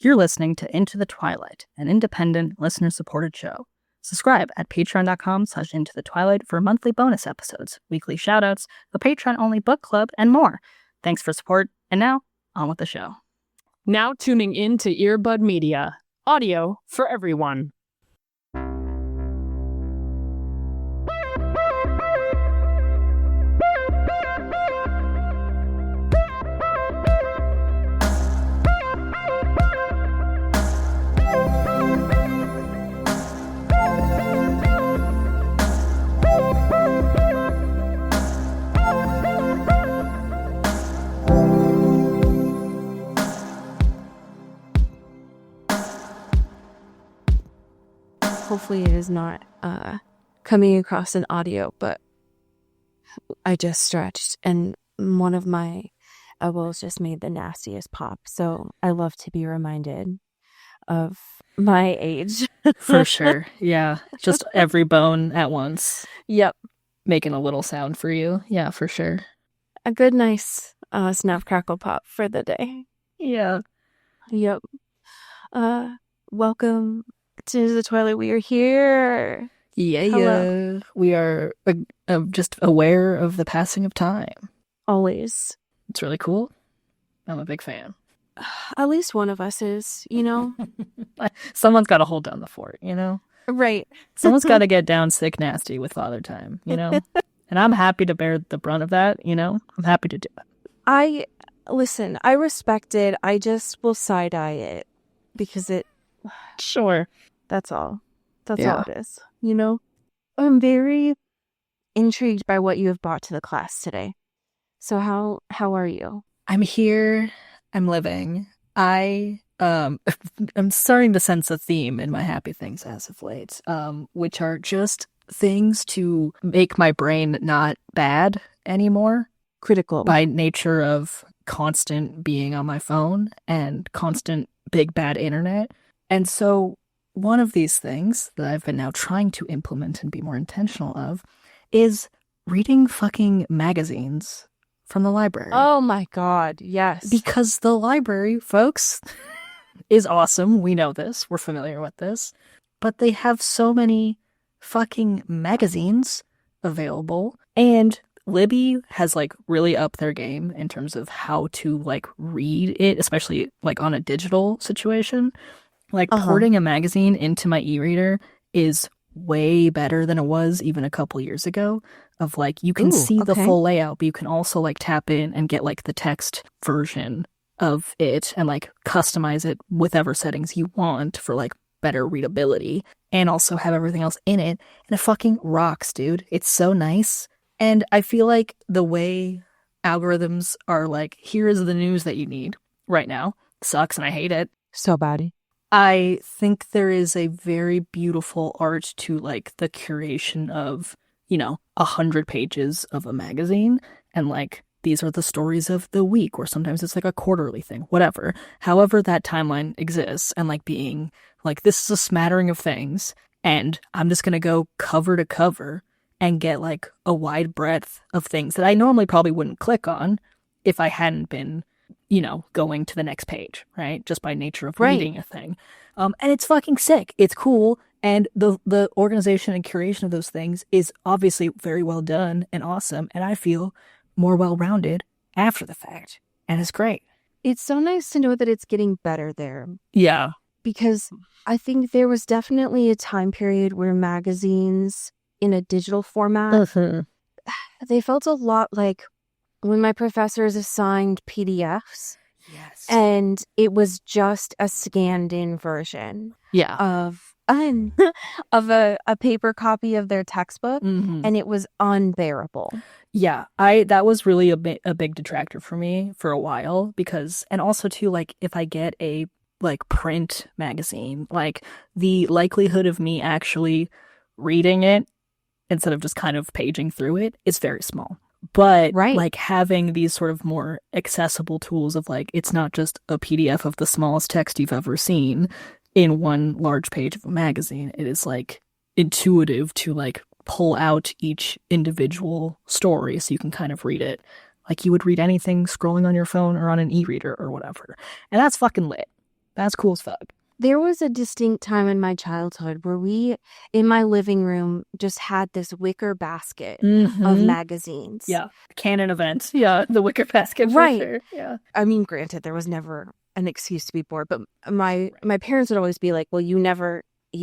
You're listening to Into the Twilight, an independent, listener-supported show. Subscribe at patreon.com/intothetwilight for monthly bonus episodes, weekly shoutouts, a Patreon-only book club, and more. Thanks for support, and now, on with the show. Now tuning in to Earbud Media, audio for everyone. Hopefully it is not coming across in audio, but I just stretched and one of my elbows just made the nastiest pop. So I love to be reminded of my age. For sure. Yeah. Just every bone at once. Yep. Making a little sound for you. Yeah, for sure. A good, nice snap, crackle, pop for the day. Yeah. Yep. Welcome to the Twilight. We are here. Yeah. Hello. We are just aware of the passing of time. Always. It's really cool. I'm a big fan. At least one of us is, you know? Someone's got to hold down the fort, you know? Right. Someone's got to get down sick nasty with Father Time, you know? And I'm happy to bear the brunt of that, you know? I'm happy to do it. I respect it. I just will side-eye it because it... Sure. That's all. That's all it is, you know? I'm very intrigued by what you have brought to the class today. So how are you? I'm here. I'm living. I'm starting to sense a theme in my happy things as of late, which are just things to make my brain not bad anymore. Critical. By nature of constant being on my phone and constant big bad internet. And so one of these things that I've been now trying to implement and be more intentional of is reading fucking magazines from the library. Oh my God, yes. Because the library, folks, is awesome. We know this. We're familiar with this. But they have so many fucking magazines available. And Libby has like really upped their game in terms of how to like read it, especially like on a digital situation. Like porting a magazine into my e-reader is way better than it was even a couple years ago. Of like, you can see the full layout, but you can also like tap in and get like the text version of it and like customize it with whatever settings you want for like better readability and also have everything else in it. And it fucking rocks, dude. It's so nice. And I feel like the way algorithms are like, here is the news that you need right now. Sucks and I hate it. So bad. I think there is a very beautiful art to like the curation of, you know, 100 pages of a magazine. And like, these are the stories of the week, or sometimes it's like a quarterly thing, whatever. However that timeline exists and like being like, this is a smattering of things. And I'm just going to go cover to cover and get like a wide breadth of things that I normally probably wouldn't click on if I hadn't been, you know, going to the next page, right? Just by nature of reading a thing. And it's fucking sick. It's cool. And the organization and curation of those things is obviously very well done and awesome. And I feel more well-rounded after the fact. And it's great. It's so nice to know that it's getting better there. Yeah. Because I think there was definitely a time period where magazines in a digital format, they felt a lot like when my professors assigned PDFs. Yes. And it was just a scanned in version of a paper copy of their textbook, and it was unbearable. Yeah, that was really a big detractor for me for a while because, and also too, like if I get a like print magazine, like the likelihood of me actually reading it instead of just kind of paging through it is very small. But like having these sort of more accessible tools of like, it's not just a PDF of the smallest text you've ever seen in one large page of a magazine. It is like intuitive to like pull out each individual story so you can kind of read it like you would read anything scrolling on your phone or on an e-reader or whatever. And that's fucking lit. That's cool as fuck. There was a distinct time in my childhood where we, in my living room, just had this wicker basket of magazines. Yeah. Canon events. Yeah. The wicker basket for Right. sure. Yeah. I mean, granted, there was never an excuse to be bored, but my parents would always be like, well, you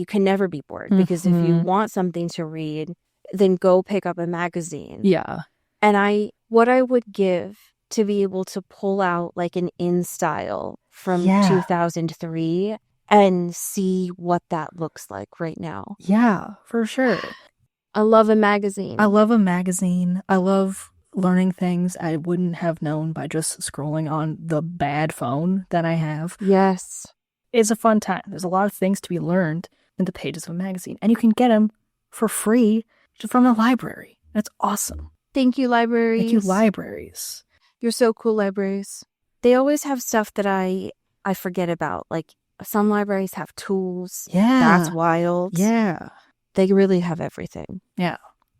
can never be bored because if you want something to read, then go pick up a magazine. Yeah. And what I would give to be able to pull out like an InStyle from 2003 and see what that looks like right now. Yeah, for sure. I love a magazine. I love a magazine. I love learning things I wouldn't have known by just scrolling on the bad phone that I have. Yes. It's a fun time. There's a lot of things to be learned in the pages of a magazine. And you can get them for free from the library. That's awesome. Thank you, libraries. Thank you, libraries. You're so cool, libraries. They always have stuff that I forget about. Like, some libraries have tools. Yeah. That's wild. Yeah. They really have everything. Yeah.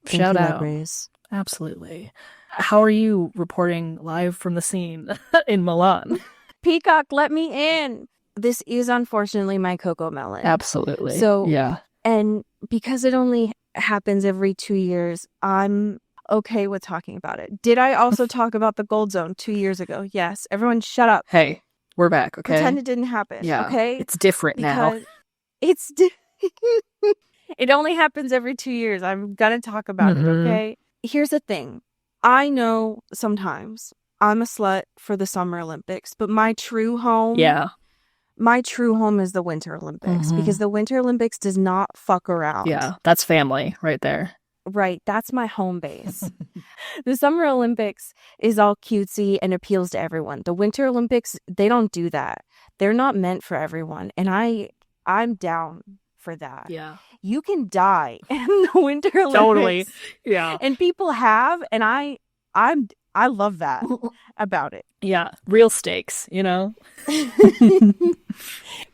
Thank Shout you, out. libraries. Absolutely. How are you reporting live from the scene in Milan? Peacock, let me in. This is unfortunately my Coco Melon. Absolutely. So, yeah. And because it only happens every 2 years, I'm okay with talking about it. Did I also talk about the Gold Zone 2 years ago? Yes. Everyone shut up. Hey, we're back, okay? Pretend it didn't happen. Yeah. Okay? It's different now. It's it only happens every 2 years. I'm gonna talk about it, okay? Here's the thing. I know sometimes I'm a slut for the Summer Olympics, but my true home is the Winter Olympics because the Winter Olympics does not fuck around. Yeah, that's family right there. Right, that's my home base. The Summer Olympics is all cutesy and appeals to everyone. The Winter Olympics, they don't do that. They're not meant for everyone, and I'm down for that. Yeah. You can die in the Winter Olympics. Totally. Yeah. And people have, and I love that about it. Yeah. Real stakes, you know?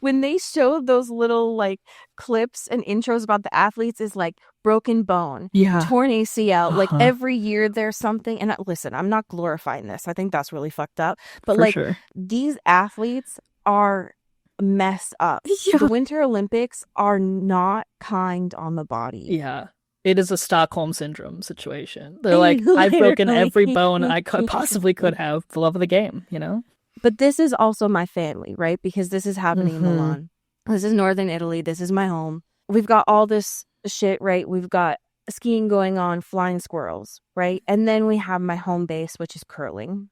When they show those little like clips and intros about the athletes is like broken bone, torn ACL, like every year there's something. And listen, I'm not glorifying this. I think that's really fucked up. But these athletes are messed up. Yeah. The Winter Olympics are not kind on the body. Yeah. It is a Stockholm Syndrome situation. They're like, I've broken every bone I possibly could have for the love of the game, you know? But this is also my family, right? Because this is happening in Milan. This is northern Italy. This is my home. We've got all this shit, right? We've got skiing going on, flying squirrels, right? And then we have my home base, which is curling.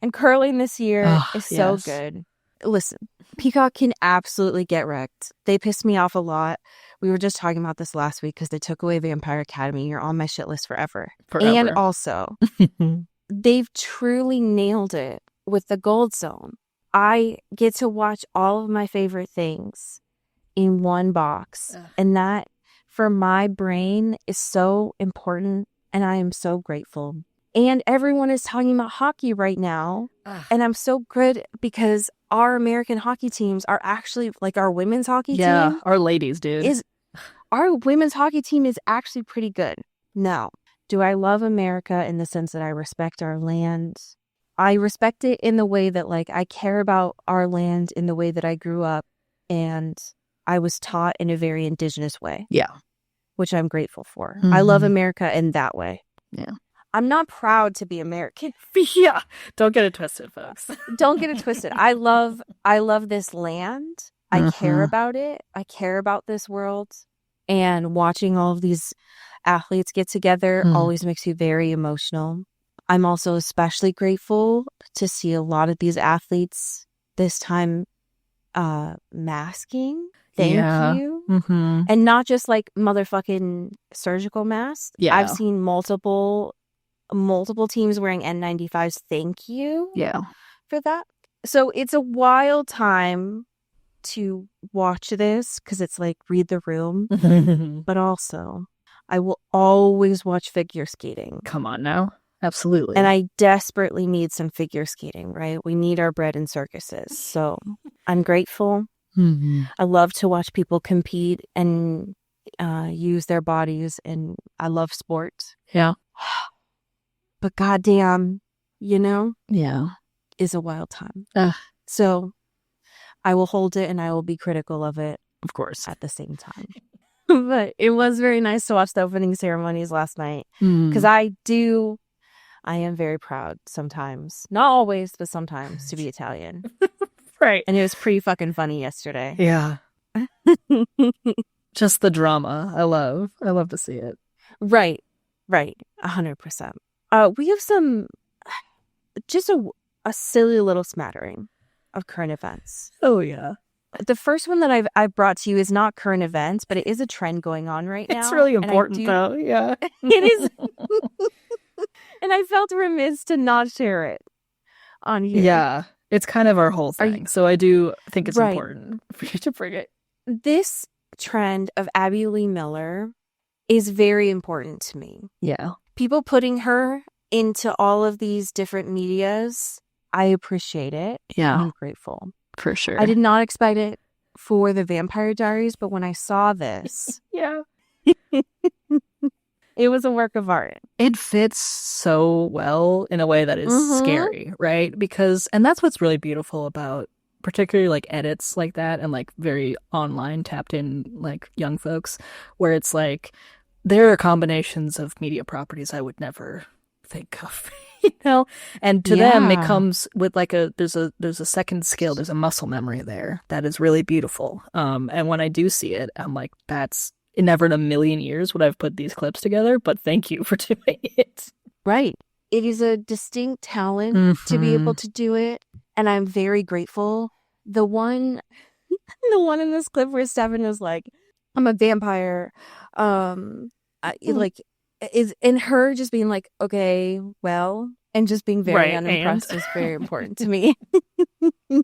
And curling this year is so good. Listen, Peacock can absolutely get wrecked. They pissed me off a lot. We were just talking about this last week because they took away Vampire Academy. You're on my shit list forever. And also, they've truly nailed it with the Gold Zone. I get to watch all of my favorite things in one box. And that, for my brain, is so important. And I am so grateful. And everyone is talking about hockey right now. And I'm so good because our American hockey teams are actually, like our women's hockey team. Yeah, our ladies, dude. Our women's hockey team is actually pretty good. Now, do I love America in the sense that I respect our land? I respect it in the way that, like, I care about our land in the way that I grew up and I was taught in a very indigenous way. Yeah. Which I'm grateful for. I love America in that way. Yeah. I'm not proud to be American. Yeah. Don't get it twisted, folks. Don't get it twisted. I love this land. I care about it. I care about this world. And watching all of these athletes get together always makes you very emotional. I'm also especially grateful to see a lot of these athletes this time masking. Thank you. And not just like motherfucking surgical masks. Yeah. I've seen multiple teams wearing N95s. Thank you for that. So it's a wild time to watch this because it's like read the room. But also, I will always watch figure skating. Come on now. Absolutely. And I desperately need some figure skating, right? We need our bread in circuses. So I'm grateful. I love to watch people compete and use their bodies. And I love sports. Yeah. But goddamn, you know? Yeah. Is a wild time. Ugh. So I will hold it and I will be critical of it Of course. at the same time. But it was very nice to watch the opening ceremonies last night because I am very proud sometimes, not always, but sometimes, to be Italian. Right. And it was pretty fucking funny yesterday. Yeah. Just the drama. I love to see it. Right. 100%. We have just a silly little smattering of current events. Oh, yeah. The first one that I've brought to you is not current events, but it is a trend going on right now. It's really important, though. Yeah. It is. And I felt remiss to not share it on here. Yeah. It's kind of our whole thing. So I do think it's Right. important for you to bring it. This trend of Abby Lee Miller is very important to me. Yeah. People putting her into all of these different medias, I appreciate it. Yeah. I'm grateful. For sure. I did not expect it for the Vampire Diaries, but when I saw this, Yeah. it was a work of art. It fits so well in a way that is scary, right? Because, and that's what's really beautiful about particularly like edits like that and like very online tapped in like young folks, where it's like there are combinations of media properties I would never think of. And to them it comes with like there's a second skill, there's a muscle memory there that is really beautiful. And when I do see it, I'm like, that's never in a million years would I've put these clips together, but thank you for doing it. Right. It is a distinct talent to be able to do it, and I'm very grateful. The one in this clip where Stefan was like, I'm a vampire, like is in her just being like, okay, well, and just being very unimpressed is very important to me.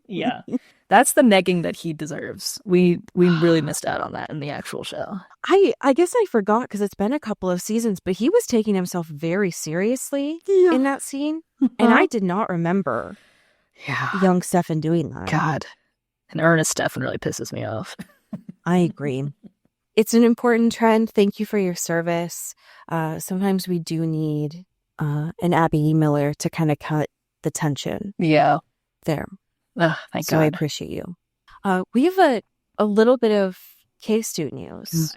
Yeah. That's the negging that he deserves. We really missed out on that in the actual show. I guess I forgot because it's been a couple of seasons, but he was taking himself very seriously in that scene. And I did not remember young Stefan doing that. God. And earnest Stefan really pisses me off. I agree. It's an important trend. Thank you for your service. Sometimes we do need an Abby Miller to kind of cut the tension. Yeah. There. Thank so God. I appreciate you. We have a little bit of K-Stu news.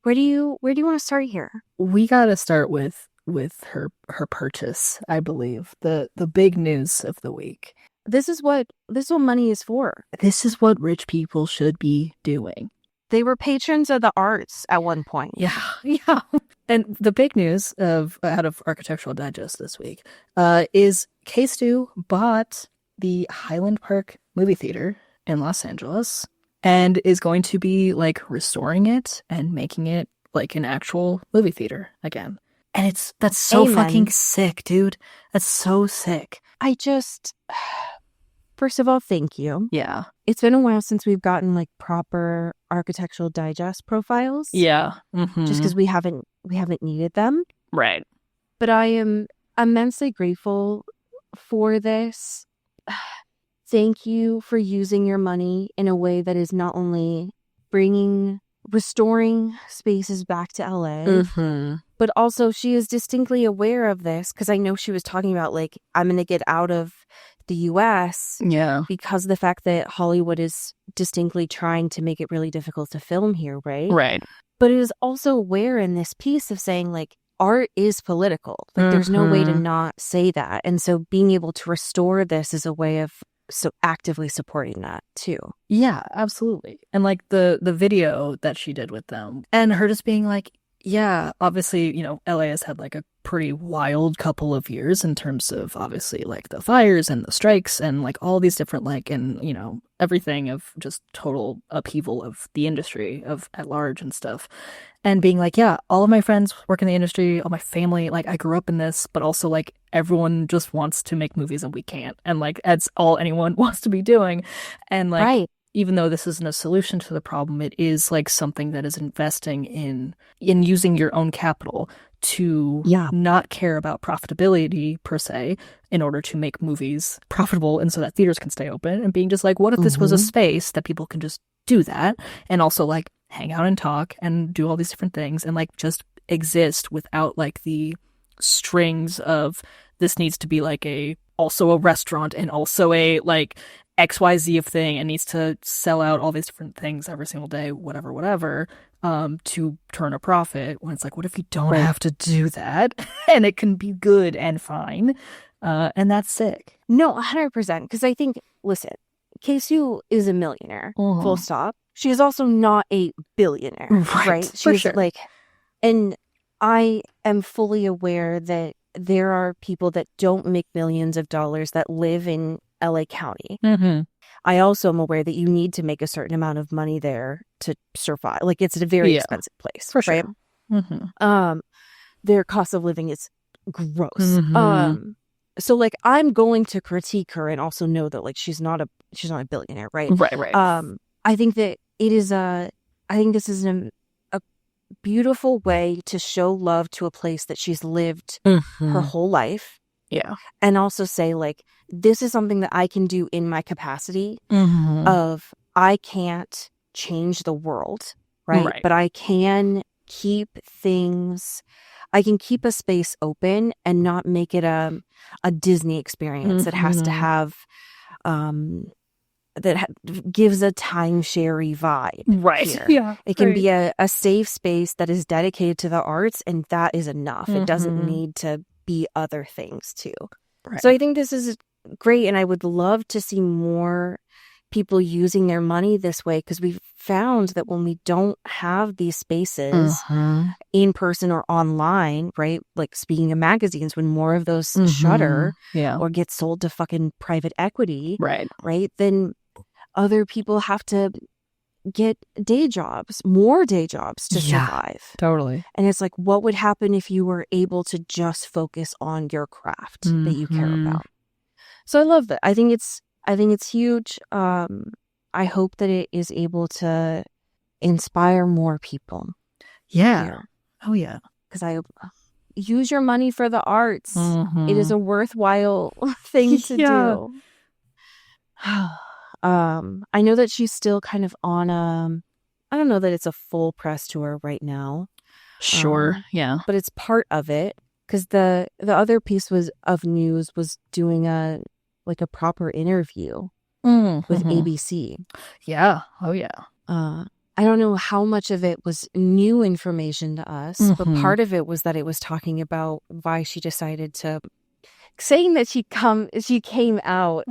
Where do you want to start here? We got to start with her purchase, I believe. The big news of the week. This is what money is for. This is what rich people should be doing. They were patrons of the arts at one point. Yeah. And the big news out of Architectural Digest this week is K-Stu bought the Highland Park movie theater in Los Angeles and is going to be like restoring it and making it like an actual movie theater again. And that's so fucking sick, dude. That's so sick. First of all, thank you. Yeah. It's been a while since we've gotten like proper Architectural Digest profiles. Yeah. Just because we haven't needed them. Right. But I am immensely grateful for this. Thank you for using your money in a way that is not only restoring spaces back to LA, but also she is distinctly aware of this because I know she was talking about like, I'm going to get out of the US because of the fact that Hollywood is distinctly trying to make it really difficult to film here, right? Right. But it is also aware in this piece of saying like, art is political. Like there's no way to not say that. And so being able to restore this is a way of so actively supporting that too. Yeah, absolutely. And like the video that she did with them and her just being like, yeah, obviously, LA has had like a pretty wild couple of years in terms of obviously like the fires and the strikes and like all these different like and everything of just total upheaval of the industry at large and stuff. And being like, yeah, all of my friends work in the industry, all my family, like I grew up in this, but also like everyone just wants to make movies and we can't. And like that's all anyone wants to be doing. And like even though this isn't a solution to the problem, it is like something that is investing in using your own capital to not care about profitability per se in order to make movies profitable and so that theaters can stay open, and being just like, what if this was a space that people can just do that and also like hang out and talk and do all these different things and like just exist without like the strings of this needs to be like also a restaurant and also a like XYZ of thing and needs to sell out all these different things every single day, whatever, to turn a profit. When it's like, what if you don't have to do that and it can be good and fine? And that's sick. No, 100%. Because I think, listen, Keisu is a millionaire, full stop. She is also not a billionaire, right? She's like, and I am fully aware that there are people that don't make millions of dollars that live in LA County. I also am aware that you need to make a certain amount of money there to survive. Like, it's a very expensive place, right? Their cost of living is gross. So like, I'm going to critique her and also know that like she's not a billionaire, right? Right. I think that it is I think this is a beautiful way to show love to a place that she's lived her whole life. Yeah. And also say like, this is something that I can do in my capacity of, I can't change the world, right? But I can keep a space open and not make it a Disney experience that has to have gives a timeshare vibe. Right. Here. Yeah. It can be a safe space that is dedicated to the arts, and that is enough. It doesn't need to be other things too. Right. So I think this is great, and I would love to see more people using their money this way, because we've found that when we don't have these spaces in person or online, right? Like, speaking of magazines, when more of those shutter or get sold to fucking private equity, right? Then other people have to get more day jobs to survive. Totally. And it's like, what would happen if you were able to just focus on your craft that you care about? So I love that. I think it's huge. I hope that it is able to inspire more people. Yeah. Here. Oh yeah. Because I use your money for the arts. It is a worthwhile thing to do. I know that she's still kind of on I don't know that it's a full press tour right now. Sure. Yeah. But it's part of it, because the other piece was doing a proper interview with ABC. Yeah. Oh yeah. I don't know how much of it was new information to us, but part of it was that it was talking about why she decided to, saying that she came out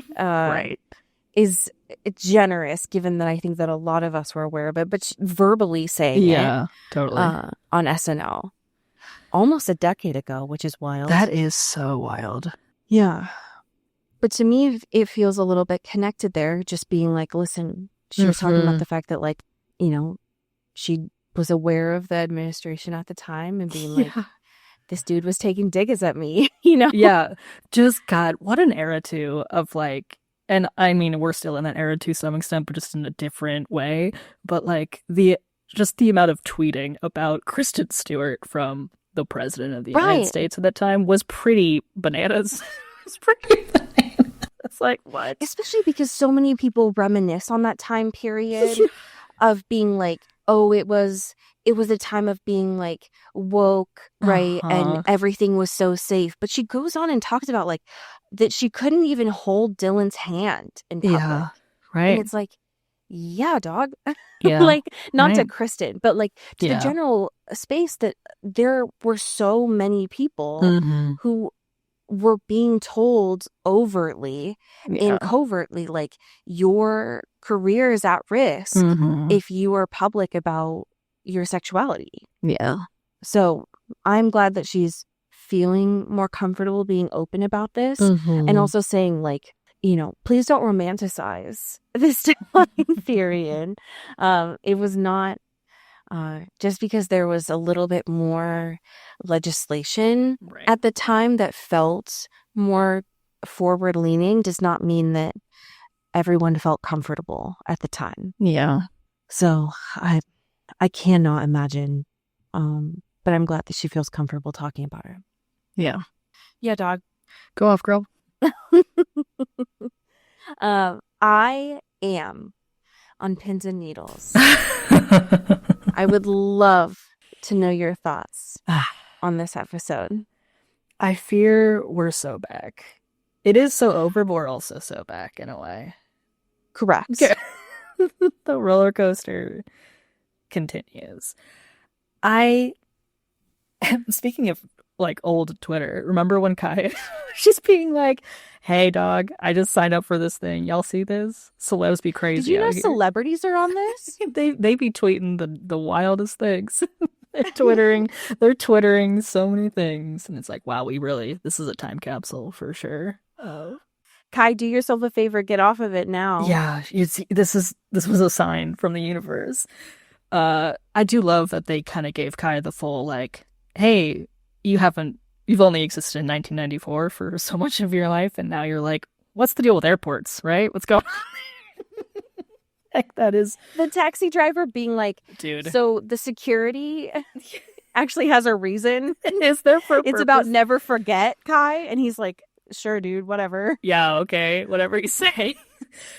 is generous, given that I think that a lot of us were aware of it, but verbally saying it totally on SNL almost a decade ago, which is wild. That is so wild. Yeah. But to me, it feels a little bit connected there, just being like, listen, she was talking about the fact that, like, you know, she was aware of the administration at the time and being like, this dude was taking digs at me, you know? Yeah. Just, God, what an era too of like, and I mean, we're still in that era to some extent, but just in a different way. But like the amount of tweeting about Kristen Stewart from the president of the United States at that time was pretty bananas. It's pretty bananas. It's like, what? Especially because so many people reminisce on that time period of being like, oh, it was a time of being like woke, right? And everything was so safe. But she goes on and talks about like that she couldn't even hold Dylan's hand in public. Yeah, right. And it's like, yeah, dog. Yeah. Like, not to Kristen, but like to the general space, that there were so many people who were being told overtly and covertly, like, your career is at risk if you are public about your sexuality. Yeah. So I'm glad that she's feeling more comfortable being open about this, and also saying, like, you know, please don't romanticize this time period. It was not just because there was a little bit more legislation at the time that felt more forward leaning does not mean that everyone felt comfortable at the time. Yeah. So I cannot imagine, but I'm glad that she feels comfortable talking about it. Yeah. Yeah, dog. Go off, girl. I am on pins and needles. I would love to know your thoughts on this episode. I fear we're so back. It is so over, but we're also so back in a way. Correct. Okay. The roller coaster continues. Speaking of like old Twitter, remember when Kai, she's being like, hey dog, I just signed up for this thing. Y'all see this? Celebs be crazy. Did you know out here. celebrities are on this? They be tweeting the wildest things. They're twittering so many things. And it's like, wow, this is a time capsule for sure. Kai, do yourself a favor, get off of it now. Yeah, this was a sign from the universe. I do love that they kind of gave Kai the full like, hey, you've only existed in 1994 for so much of your life, and now you're like, what's the deal with airports, right? What's going on? Heck, that is the taxi driver being like, dude. So the security actually has a reason. Is there for It's about never forget, Kai, and he's like, sure, dude, whatever. Yeah, okay, whatever you say.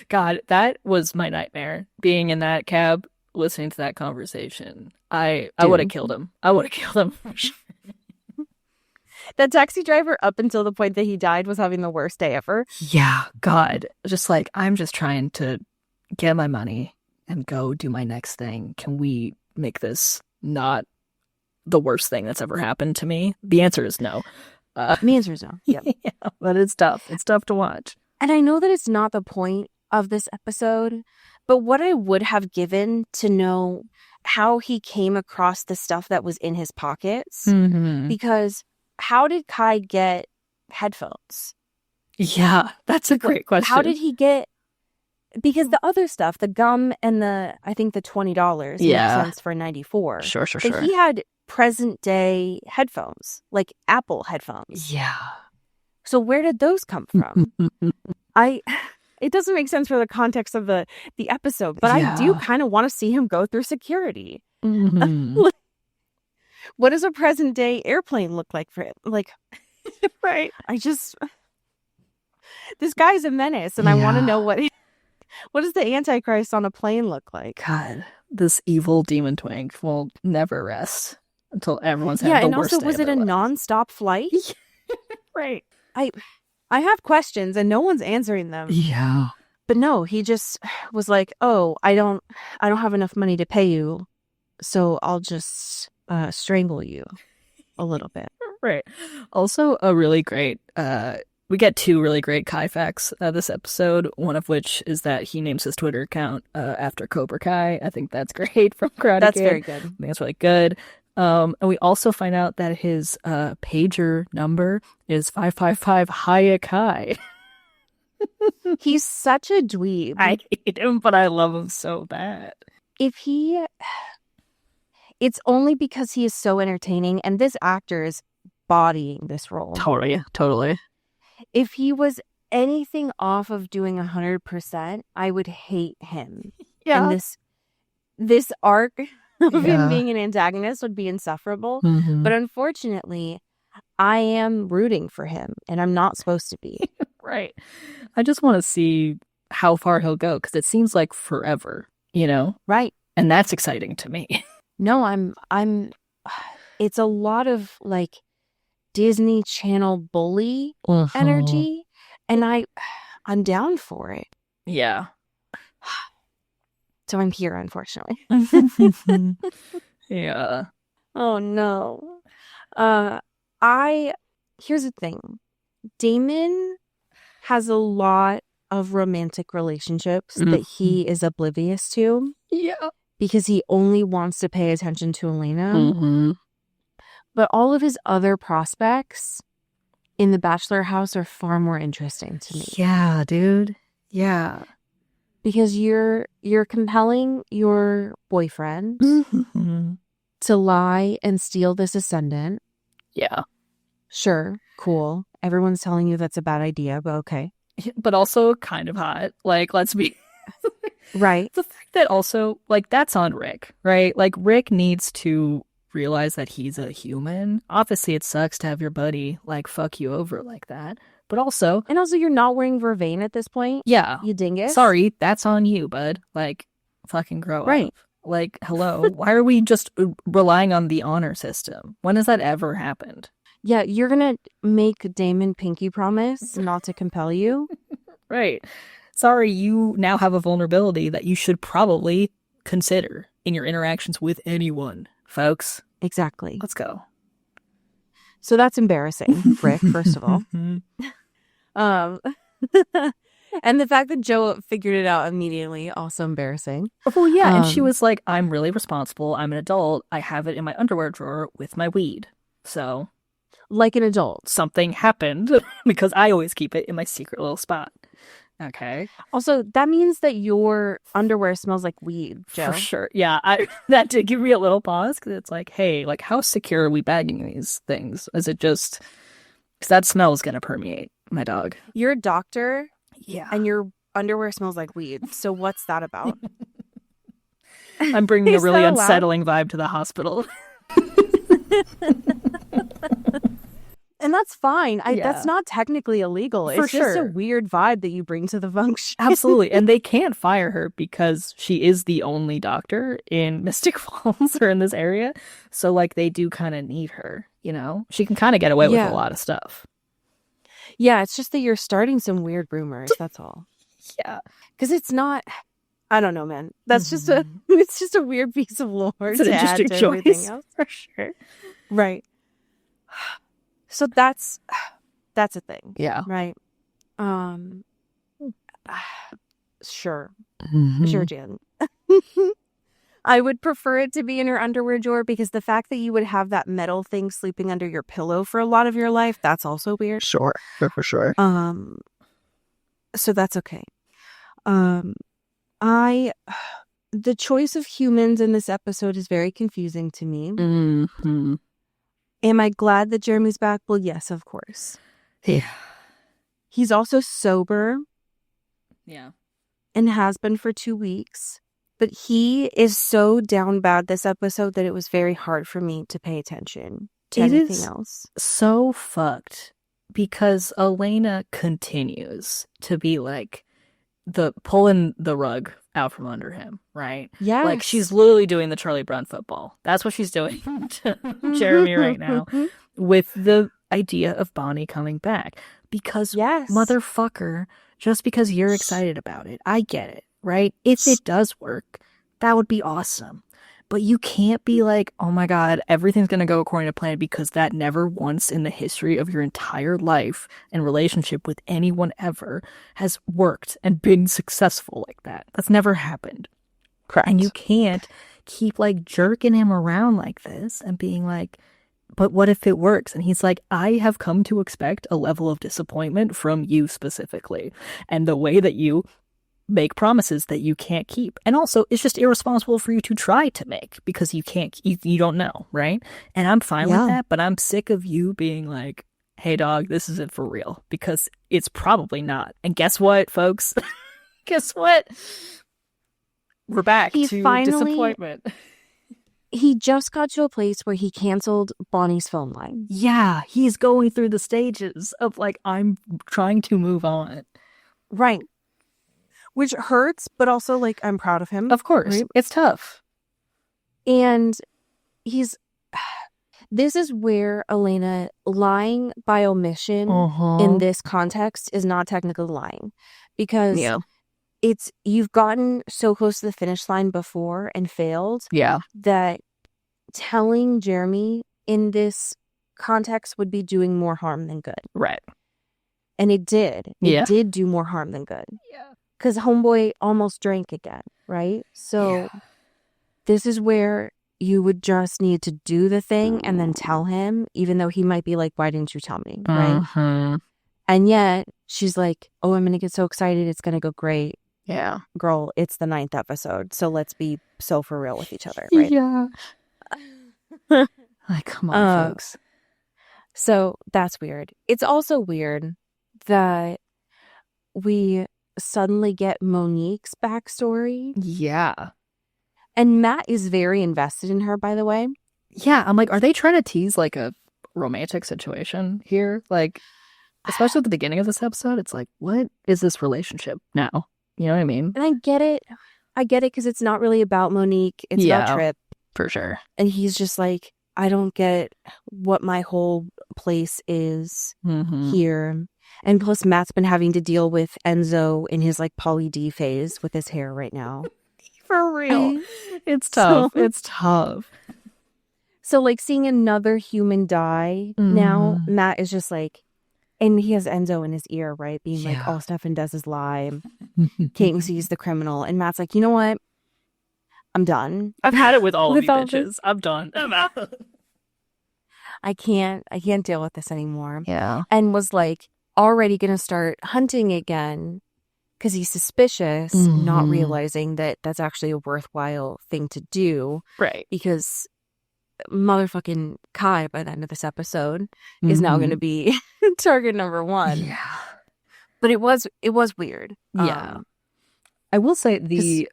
God, that was my nightmare. Being in that cab, listening to that conversation. I would have killed him. I would have killed him. That taxi driver, up until the point that he died, was having the worst day ever. Yeah, God. Just like, I'm just trying to get my money and go do my next thing. Can we make this not the worst thing that's ever happened to me? The answer is no. The answer is no. Yep. Yeah, but it's tough. It's tough to watch. And I know that it's not the point of this episode, but what I would have given to know how he came across the stuff that was in his pockets, because how did Kai get headphones? Yeah, that's a great question. How did he get, because the other stuff, the gum and I think the $20 makes sense for 94. Sure. But he had present day headphones, like Apple headphones. Yeah. So where did those come from? It doesn't make sense for the context of the episode, but I do kind of want to see him go through security. What does a present day airplane look like for him? Like, right. This guy's a menace, and I want to know what does the Antichrist on a plane look like? God, this evil demon twink will never rest until everyone's had the worst day. And also, was it a nonstop flight? Right. I have questions, and no one's answering them. Yeah. But no, he just was like, "Oh, I don't have enough money to pay you, so I'll just strangle you a little bit." Right. Also, a really great. We get two really great Kai facts this episode. One of which is that he names his Twitter account after Cobra Kai. I think that's great from Karate That's Kid. very good. I think that's really good. And we also find out that his pager number is 555 Hiya Kai. He's such a dweeb. I hate him, but I love him so bad. It's only because he is so entertaining, and this actor is bodying this role. Totally. If he was anything off of doing 100%, I would hate him. Yeah. And this arc of him being an antagonist would be insufferable. But unfortunately, I am rooting for him, and I'm not supposed to be. Right. I just want to see how far he'll go, because it seems like forever, Right. And that's exciting to me. No, I'm it's a lot of like Disney Channel bully energy, and I'm down for it. Yeah. So I'm here, unfortunately. Yeah. Oh no. Here's the thing. Damon has a lot of romantic relationships that he is oblivious to. Yeah. Because he only wants to pay attention to Elena. But all of his other prospects in the bachelor house are far more interesting to me. Yeah, dude. Yeah. Because you're compelling your boyfriend to lie and steal this ascendant. Yeah. Sure, cool. Everyone's telling you that's a bad idea, but okay. But also kind of hot. Like, let's be... Right. The fact that also, like, that's on Rick, right? Like, Rick needs to realize that he's a human. Obviously, it sucks to have your buddy, like, fuck you over like that. But also... And also, you're not wearing vervain at this point. Yeah. You dingus. Sorry, that's on you, bud. Like, fucking grow up. Right. Like, hello. Why are we just relying on the honor system? When has that ever happened? Yeah, you're going to make Damon pinky promise not to compel you. Right. sorry, you now have a vulnerability that you should probably consider in your interactions with anyone, folks. Exactly. Let's go. So that's embarrassing, Rick, first of all. And the fact that Joe figured it out immediately, also embarrassing. Well, yeah, and she was like, I'm really responsible. I'm an adult. I have it in my underwear drawer with my weed. So, like an adult. Something happened because I always keep it in my secret little spot. Okay. Also, that means that your underwear smells like weed, Joe. For sure. Yeah, that did give me a little pause because it's like, hey, like, how secure are we bagging these things? Is it just... Because that smell is going to permeate my dog. You're a doctor... Yeah. And your underwear smells like weed. So what's that about? I'm bringing a really unsettling vibe to the hospital. And that's fine. That's not technically illegal. It's just a weird vibe that you bring to the function. Absolutely. And they can't fire her because she is the only doctor in Mystic Falls or in this area. So, like, they do kind of need her, you know? She can kind of get away with a lot of stuff. Yeah, it's just that you're starting some weird rumors, that's all. Yeah. Because it's not, I don't know, man. That's just it's just a weird piece of lore it's an to add interesting to choice, everything else. For sure. Right. So that's a thing. Yeah. Right. Sure. Mm-hmm. Sure, Jan. I would prefer it to be in your underwear drawer because the fact that you would have that metal thing sleeping under your pillow for a lot of your life, that's also weird. Sure, for sure. So that's okay. The choice of humans in this episode is very confusing to me. Mm-hmm. Am I glad that Jeremy's back? Well, yes, of course. Yeah. He's also sober. Yeah. And has been for 2 weeks. But he is so down bad this episode that it was very hard for me to pay attention to anything else. So fucked because Elena continues to be like pulling the rug out from under him, right? Yeah. Like she's literally doing the Charlie Brown football. That's what she's doing to Jeremy right now with the idea of Bonnie coming back. Because motherfucker, just because you're excited about it, I get it. Right? If it does work, that would be awesome. But you can't be like, oh my God, everything's going to go according to plan because that never once in the history of your entire life and relationship with anyone ever has worked and been successful like that. That's never happened. Correct. And you can't keep like jerking him around like this and being like, but what if it works? And he's like, I have come to expect a level of disappointment from you specifically. And the way that you make promises that you can't keep. And also, it's just irresponsible for you to try to make because you can't, you don't know, right? And I'm fine with that, but I'm sick of you being like, hey dog, this isn't for real because it's probably not. And guess what, folks? Guess what? We're back to disappointment. He just got to a place where he canceled Bonnie's phone line. Yeah, he's going through the stages of like, I'm trying to move on. Right. Which hurts, but also, like, I'm proud of him. Of course. Right? It's tough. And this is where Elena lying by omission in this context is not technically lying. Because you've gotten so close to the finish line before and failed. Yeah. That telling Jeremy in this context would be doing more harm than good. Right. And it did. It did do more harm than good. Yeah. Because homeboy almost drank again, right? So this is where you would just need to do the thing and then tell him, even though he might be like, why didn't you tell me, right? And yet she's like, oh, I'm going to get so excited. It's going to go great. Yeah. Girl, it's the 9th episode. So let's be so for real with each other, right? Yeah. Like, come on, folks. So that's weird. It's also weird that we suddenly get Monique's backstory. Yeah. And Matt is very invested in her, by the way. Yeah, I'm like, are they trying to tease like a romantic situation here? Like, especially at the beginning of this episode, it's like, what is this relationship now? You know what I mean? And I get it because it's not really about Monique. It's about Trip. For sure. And he's just like, I don't get what my whole place is here. And plus, Matt's been having to deal with Enzo in his like Pauly D phase with his hair right now. For real. It's tough. It's tough. So, like, seeing another human die now, Matt is just like, and he has Enzo in his ear, right? Being like, all Stefan does is lie. Kate sees the criminal. And Matt's like, you know what? I'm done. I've had it with all of you all bitches. I'm done. I'm out. I can't deal with this anymore. Yeah. And was like already going to start hunting again because he's suspicious, not realizing that that's actually a worthwhile thing to do. Right. Because motherfucking Kai, by the end of this episode, is now going to be target number 1. Yeah. But it was weird. Yeah. I will say the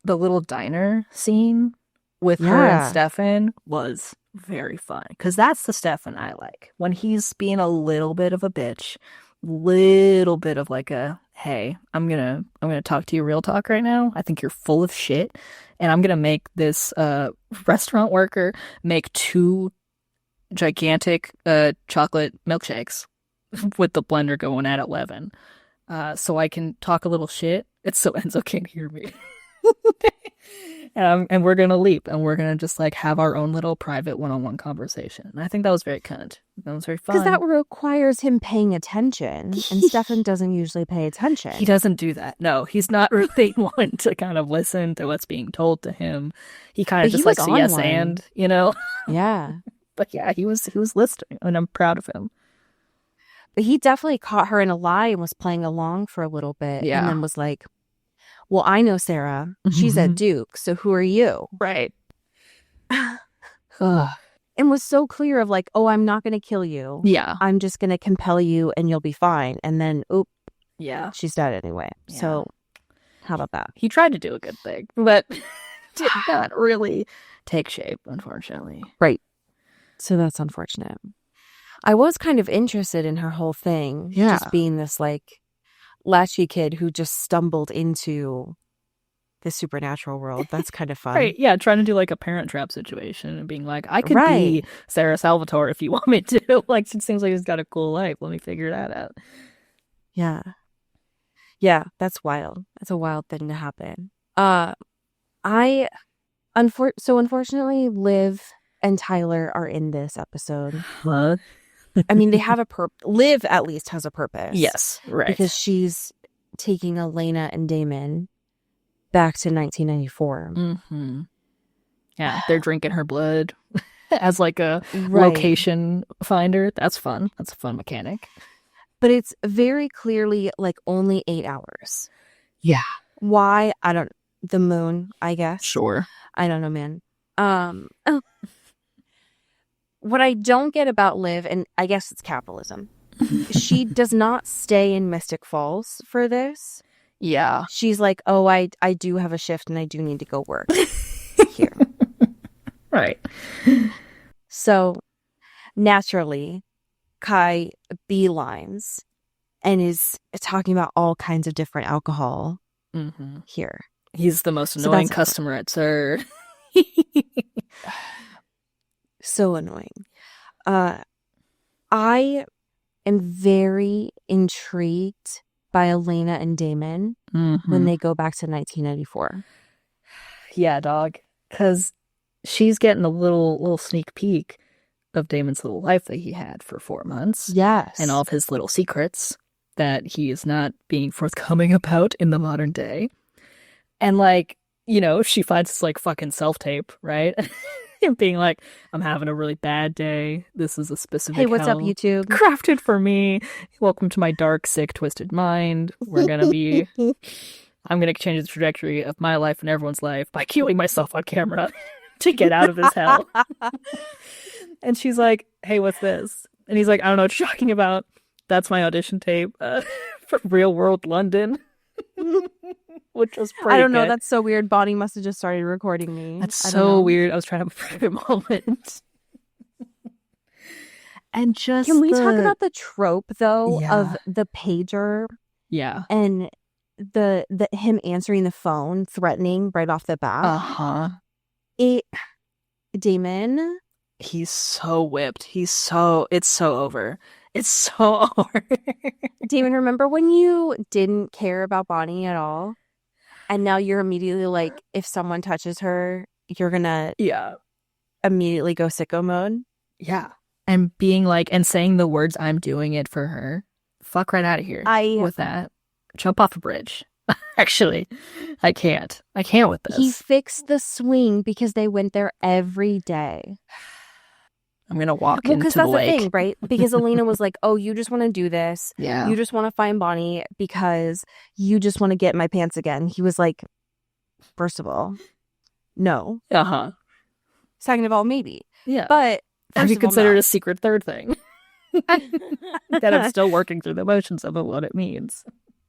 little diner scene with her and Stefan was very fun, because that's the Stefan I like, when he's being a little bit of a bitch, little bit of like a, hey, I'm gonna talk to you real talk right now. I think you're full of shit, and I'm gonna make this restaurant worker make 2 gigantic chocolate milkshakes with the blender going at 11, so I can talk a little shit. It's so Enzo can't hear me. And we're gonna leap, and we're gonna just like have our own little private one-on-one conversation. And I think that was very kind. That was very fun. Because that requires him paying attention, and Stefan doesn't usually pay attention. He doesn't do that. No, he's not really one to kind of listen to what's being told to him. He kind of just likes to yes and, you know? Yeah. But yeah, he was listening, and I'm proud of him. But he definitely caught her in a lie and was playing along for a little bit. Yeah. And then was like, well, I know Sarah. She's at Duke, so who are you? Right. And was so clear of like, oh, I'm not going to kill you. Yeah. I'm just going to compel you and you'll be fine. And then, oop. Yeah. She's dead anyway. Yeah. So how about that? He tried to do a good thing, but did not really take shape, unfortunately. Right. So that's unfortunate. I was kind of interested in her whole thing. Yeah. Just being this like latchy kid who just stumbled into the supernatural world. That's kind of fun. Right, yeah, trying to do like a Parent Trap situation and being like, I could be Sarah Salvatore if you want me to. Like, it seems like he's got a cool life. Let me figure that out. Yeah. Yeah, that's wild. That's a wild thing to happen. Unfortunately, Liv and Tyler are in this episode. What? I mean, they have a Liv at least has a purpose. Yes, right. Because she's taking Elena and Damon back to 1994. Mm-hmm. Yeah, they're drinking her blood as like a location finder. That's fun. That's a fun mechanic. But it's very clearly like only 8 hours. Yeah. Why? I don't. The moon, I guess. Sure. I don't know, man. What I don't get about Liv, and I guess it's capitalism, she does not stay in Mystic Falls for this. Yeah. She's like, oh, I do have a shift and I do need to go work here. Right. So naturally, Kai beelines and is talking about all kinds of different alcohol here. He's the most annoying customer at Sir. So annoying. I am very intrigued by Elena and Damon when they go back to 1994. Yeah, dog. Because she's getting a little sneak peek of Damon's little life that he had for 4 months. Yes. And all of his little secrets that he is not being forthcoming about in the modern day. And like, you know, she finds this like fucking self-tape, right? And being like, I'm having a really bad day. This is a specific Hey, what's hell up, YouTube? crafted for me. Welcome to my dark, sick, twisted mind. I'm gonna change the trajectory of my life and everyone's life by killing myself on camera to get out of this hell. And she's like, hey, what's this? And he's like, I don't know what you're talking about. That's my audition tape for Real World London. Which was pretty I don't know. good. That's so weird. Bonnie must have just started recording me. That's so weird. I was trying to have a private moment. And just Can we talk about the trope though of the pager? Yeah. And the him answering the phone, threatening right off the bat. Damon. He's so whipped. It's so over. It's so hard. Damon, remember when you didn't care about Bonnie at all? And now you're immediately like, if someone touches her, you're going to immediately go sicko mode? Yeah. And being like, and saying the words, I'm doing it for her. Fuck right out of here with that. Jump off a bridge. Actually, I can't. I can't with this. He fixed the swing because they went there every day. I'm going to walk into the lake. Because that's the thing, right? Because Elena was like, oh, you just want to do this. Yeah. You just want to find Bonnie because you just want to get in my pants again. He was like, first of all, no. Uh-huh. Second of all, maybe. Yeah. But have you considered no. a secret third thing? That I'm still working through the motions of what it means.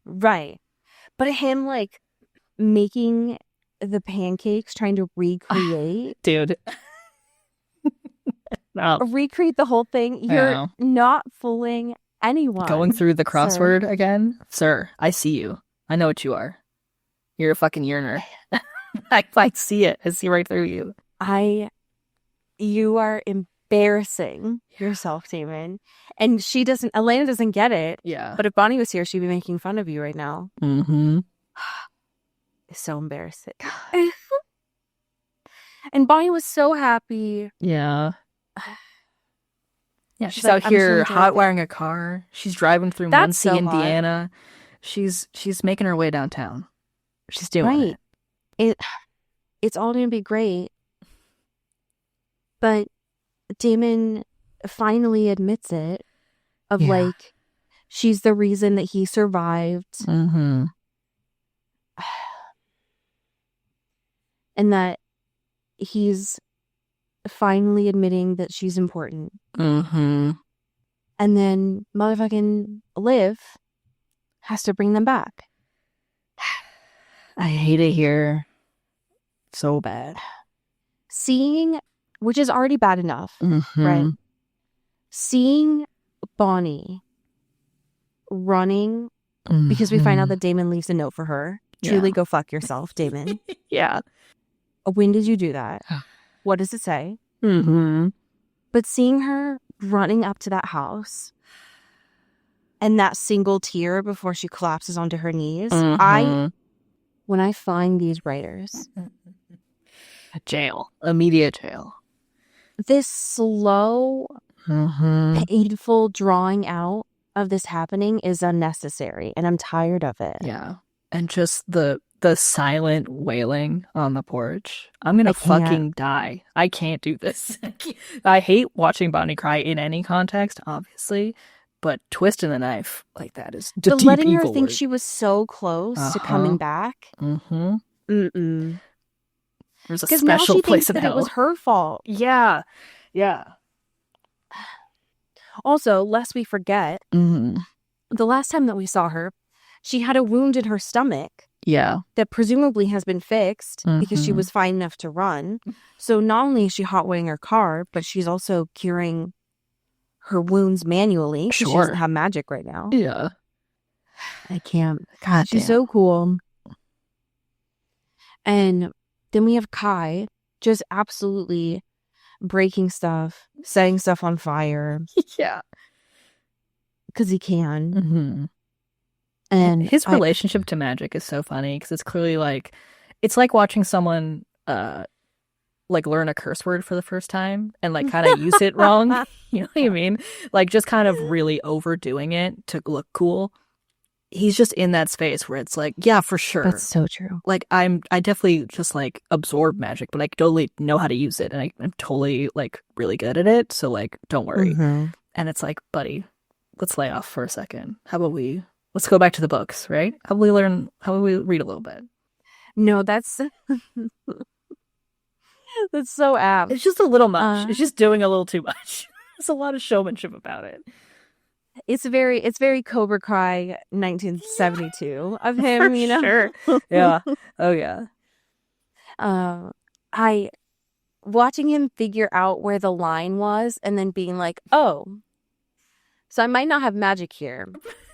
Right. But him, like, making the pancakes, trying to recreate. Dude. No. Recreate the whole thing. You're not fooling anyone. Going through the crossword again? Sir, I see you. I know what you are. You're a fucking yearner. I see it. I see right through you. You are embarrassing yourself, Damon. And Elena doesn't get it. Yeah. But if Bonnie was here, she'd be making fun of you right now. Mm-hmm. It's so embarrassing. And Bonnie was so happy. Yeah. Yeah, she's like, out here hot wiring a car. She's driving through Muncie, Indiana. She's making her way downtown. She's doing it. It's all going to be great. But Damon finally admits it. Like, she's the reason that he survived. Mm-hmm. And that he's finally admitting that she's important. Mm-hmm. And then motherfucking Liv has to bring them back. I hate it here so bad. Seeing, which is already bad enough, right? Seeing Bonnie running because we find out that Damon leaves a note for her. Truly go fuck yourself, Damon. Yeah. When did you do that? What does it say? Mm-hmm. But seeing her running up to that house and that single tear before she collapses onto her knees, when I find these writers, jail, immediate jail. This slow, painful drawing out of this happening is unnecessary, and I'm tired of it. Yeah, and just the silent wailing on the porch. I'm gonna fucking die. I can't do this. I hate watching Bonnie cry in any context, obviously, but twisting the knife like that is but letting her think she was so close to coming back. There's a because now special she place thinks in that hell. It was her fault. Yeah. Also, lest we forget, the last time that we saw her, she had a wound in her stomach. Yeah. That presumably has been fixed because she was fine enough to run. So not only is she hot weighing her car, but she's also curing her wounds manually. She doesn't have magic right now. Yeah. I can't. God She's so cool. And then we have Kai just absolutely breaking stuff, setting stuff on fire. Yeah. Because he can. Mm-hmm. And his relationship to magic is so funny because it's clearly like, it's like watching someone like learn a curse word for the first time and like kind of use it wrong. You know what I mean? Like just kind of really overdoing it to look cool. He's just in that space where it's like, yeah, for sure. That's so true. Like I definitely just like absorb magic, but I totally know how to use it, and I'm totally like really good at it. So like, don't worry. And it's like, buddy, let's lay off for a second. How about let's go back to the books, right? How about we read a little bit? No, that's that's so apt. It's just a little much. It's just doing a little too much. There's a lot of showmanship about it. It's very Cobra Kai 1972 of him, you know? Sure. Yeah. Oh yeah. Watching him figure out where the line was and then being like, oh, so I might not have magic here,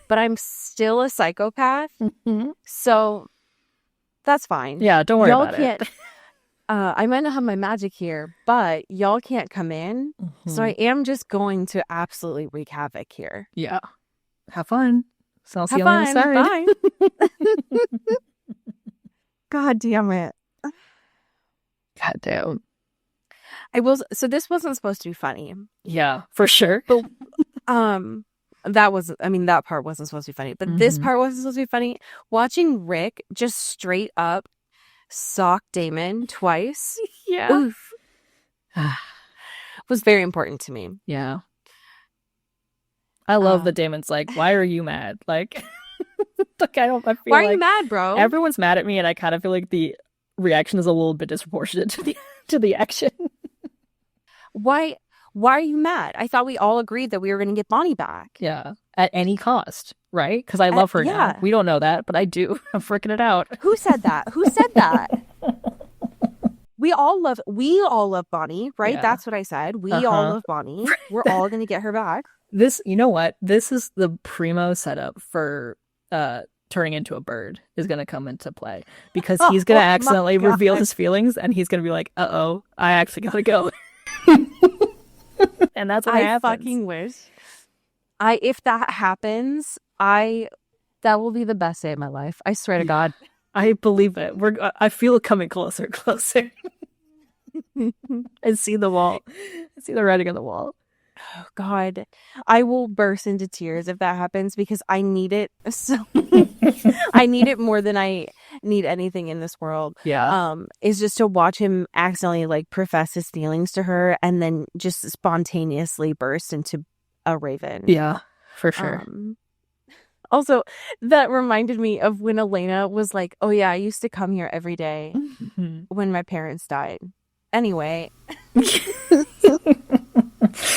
but I'm still a psychopath. So that's fine. Yeah, don't worry about it. I might not have my magic here, but y'all can't come in. So I am just going to absolutely wreak havoc here. Yeah. Have fun. So I'll see Have you on the other fun. side. Bye. God damn it. God damn. So this wasn't supposed to be funny. Yeah, for sure. But that part wasn't supposed to be funny. But this part wasn't supposed to be funny. Watching Rick just straight up sock Damon twice. Yeah. Oof. Was very important to me. Yeah. I love that Damon's like, why are you mad? Like, I feel why are like you mad, bro? Everyone's mad at me, and I kind of feel like the reaction is a little bit disproportionate to the action. Why are you mad? I thought we all agreed that we were going to get Bonnie back. Yeah. At any cost, right? Because I love her now. We don't know that, but I do. I'm freaking it out. Who said that? Who said that? We all love Bonnie, right? Yeah. That's what I said. We all love Bonnie. We're all going to get her back. You know what? This is the primo setup for turning into a bird is going to come into play, because he's going to accidentally reveal his feelings, and he's going to be like, uh-oh, I actually got to go. And that's what happens. I fucking wish. If that happens, that will be the best day of my life. I swear to God. I believe it. I feel it coming closer and closer. I see the wall. I see the writing on the wall. Oh God, I will burst into tears if that happens, because I need it. So I need it more than I need anything in this world. Yeah. Is just to watch him accidentally like profess his feelings to her, and then just spontaneously burst into a raven. Yeah, for sure. Also, that reminded me of when Elena was like, "Oh yeah, I used to come here every day when my parents died." Anyway.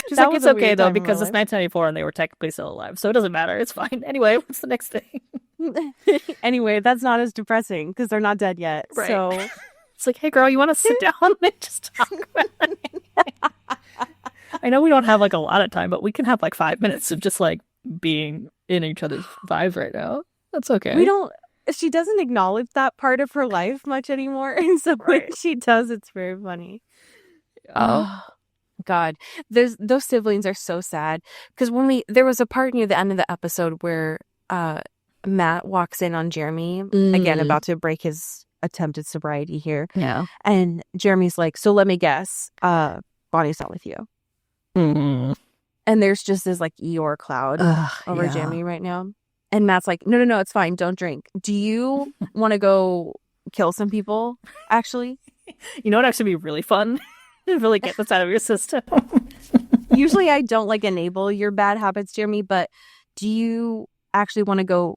She's like, it's okay though, because it's 1994 and they were technically still alive, so it doesn't matter. It's fine. Anyway, what's the next thing? Anyway, that's not as depressing because they're not dead yet. Right. So it's like, hey girl, you want to sit down and just talk about it? I know we don't have like a lot of time, but we can have like 5 minutes of just like being in each other's vibes right now. That's okay. She doesn't acknowledge that part of her life much anymore, and so when she does, it's very funny. Oh God, those siblings are so sad, because there was a part near the end of the episode where Matt walks in on Jeremy again, about to break his attempted sobriety here. Yeah, and Jeremy's like, "So let me guess, Bonnie's not with you." And there's just this like Eeyore cloud over Jeremy right now. And Matt's like, no, it's fine. Don't drink. Do you want to go kill some people, actually? You know what actually be really fun? Really get this out of your system. Usually I don't like enable your bad habits, Jeremy, but do you actually want to go...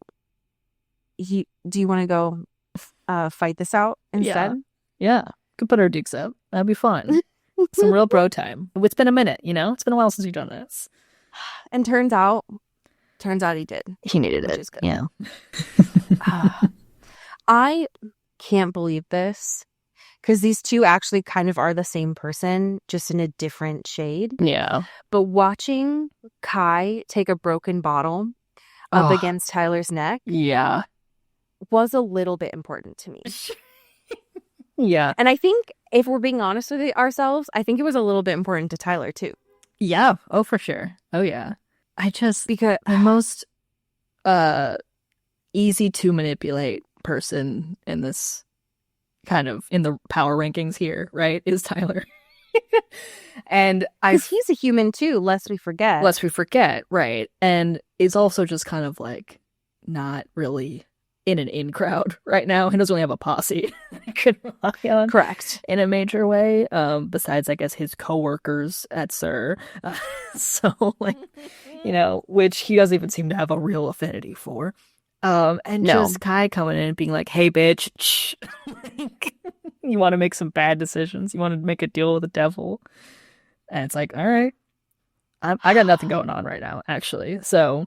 Do you want to go fight this out instead? Yeah. Could put our dukes up. That'd be fun. Some real bro time. It's been a minute, you know? It's been a while since you've done this. And turns out he did. He needed it. Is good. Yeah. I can't believe this, because these two actually kind of are the same person, just in a different shade. Yeah. But watching Kai take a broken bottle up against Tyler's neck was a little bit important to me. Yeah. And I think if we're being honest with ourselves, I think it was a little bit important to Tyler too. Yeah. Oh, for sure. Oh, yeah. Because the most easy to manipulate person in this kind of in the power rankings here, right, is Tyler. And he's a human too, lest we forget, right? And is also just kind of like not really in an in crowd right now. He doesn't really have a posse he could rely on. Correct. In a major way. Besides, I guess, his coworkers at SIR. So, like, you know, which he doesn't even seem to have a real affinity for. Just Kai coming in and being like, hey, bitch, shh. Like, you want to make some bad decisions. You want to make a deal with the devil. And it's like, all right. I got nothing going on right now, actually. So...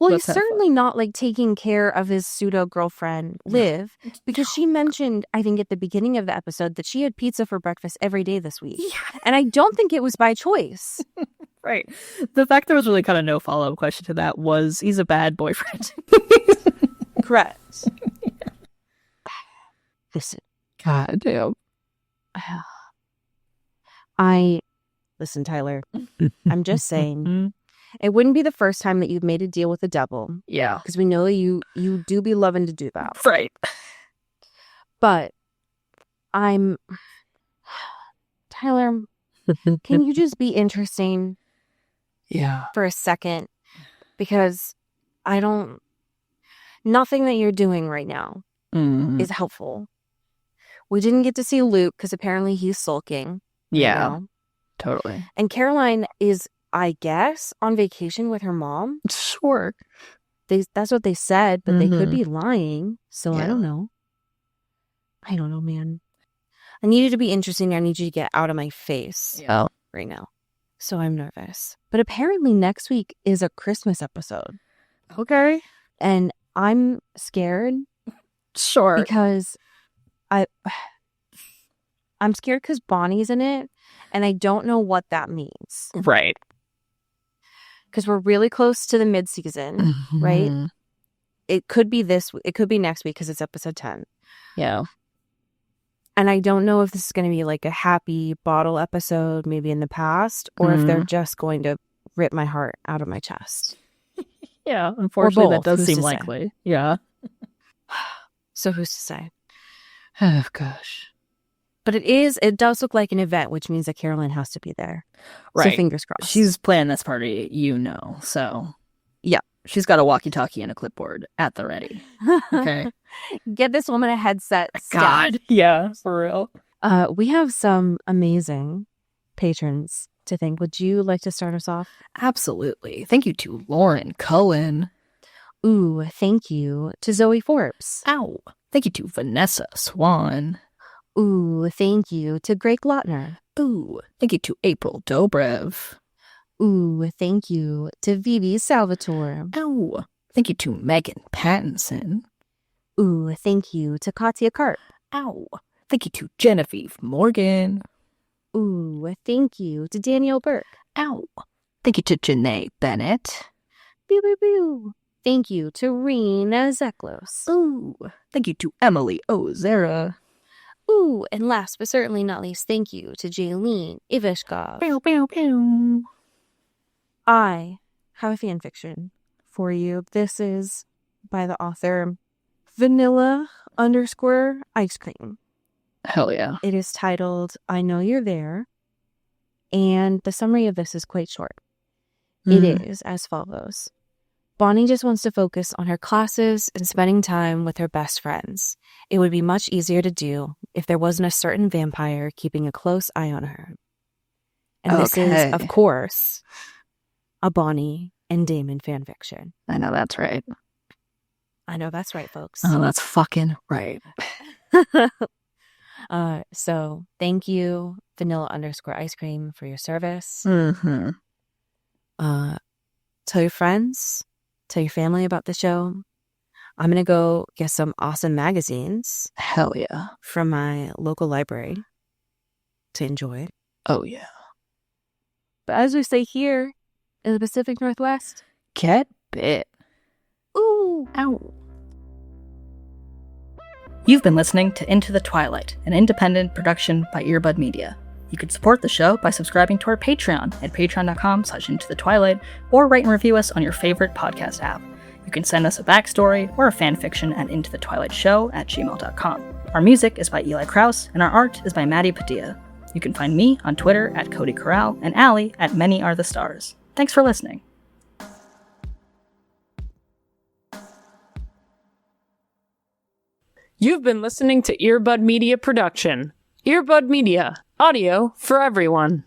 Well, he's certainly not like taking care of his pseudo girlfriend, Liv, because she mentioned, I think at the beginning of the episode, that she had pizza for breakfast every day this week. Yeah. And I don't think it was by choice. Right. The fact there was really kind of no follow-up question to that was, he's a bad boyfriend. Correct. Listen. God damn. Listen, Tyler, I'm just saying, it wouldn't be the first time that you've made a deal with the devil. Yeah. Because we know you do be loving to do that. Right. But Tyler, can you just be interesting Yeah. for a second? Because nothing that you're doing right now is helpful. We didn't get to see Luke because apparently he's sulking. Yeah. Now. Totally. And Caroline is, I guess, on vacation with her mom. Sure. That's what they said, but they could be lying. So Yeah. I don't know. I don't know, man. I need you to be interesting. I need you to get out of my face right now. So I'm nervous. But apparently next week is a Christmas episode. Okay. And I'm scared. Sure. Because I'm scared because Bonnie's in it. And I don't know what that means. Right. Because we're really close to the mid-season, right? It could be next week because it's episode 10. Yeah. And I don't know if this is going to be like a happy bottle episode, maybe in the past, or if they're just going to rip my heart out of my chest. Yeah, unfortunately, that does Who's seem to say? likely. Yeah. So who's to say? Oh, gosh. But it does look like an event, which means that Caroline has to be there. Right. So fingers crossed. She's planning this party, so. Yeah. She's got a walkie-talkie and a clipboard at the ready. Okay. Get this woman a headset. God. Yeah, for real. We have some amazing patrons to thank. Would you like to start us off? Absolutely. Thank you to Lauren Cohen. Ooh, thank you to Zoe Forbes. Ow. Thank you to Vanessa Swan. Ooh, thank you to Greg Lautner. Ooh. Thank you to April Dobrev. Ooh, thank you to Vivi Salvatore. Ow. Thank you to Megan Pattinson. Ooh, thank you to Katya Karp. Ow. Thank you to Genevieve Morgan. Ooh, thank you to Danielle Burke. Ow. Thank you to Janae Bennett. Boo, boo, boo. Thank you to Rena Zeklos. Ooh. Thank you to Emily Ozera. Ooh, and last but certainly not least, thank you to Jaylene Iveshkov. Pew, pew, pew. I have a fan fiction for you. This is by the author Vanilla_ice cream. Hell yeah. It is titled I Know You're There, and the summary of this is quite short. It is as follows. Bonnie just wants to focus on her classes and spending time with her best friends. It would be much easier to do if there wasn't a certain vampire keeping a close eye on her. And this is, of course, a Bonnie and Damon fanfiction. I know that's right. I know that's right, folks. Oh, that's fucking right. So thank you, Vanilla_ice cream, for your service. Tell your friends, tell your family about the show. I'm going to go get some awesome magazines. Hell yeah. From my local library to enjoy. Oh yeah. But as we say here in the Pacific Northwest, get bit. Ooh. Ow. You've been listening to Into the Twilight, an independent production by Earbud Media. You can support the show by subscribing to our Patreon at patreon.com/intothetwilight, or rate and review us on your favorite podcast app. You can send us a backstory or a fanfiction at intothetwilightshow@gmail.com. Our music is by Eli Krause, and our art is by Maddie Padilla. You can find me on Twitter at Cody Corral and Allie at Many Are the Stars. Thanks for listening. You've been listening to Earbud Media Production. Earbud Media, audio for everyone.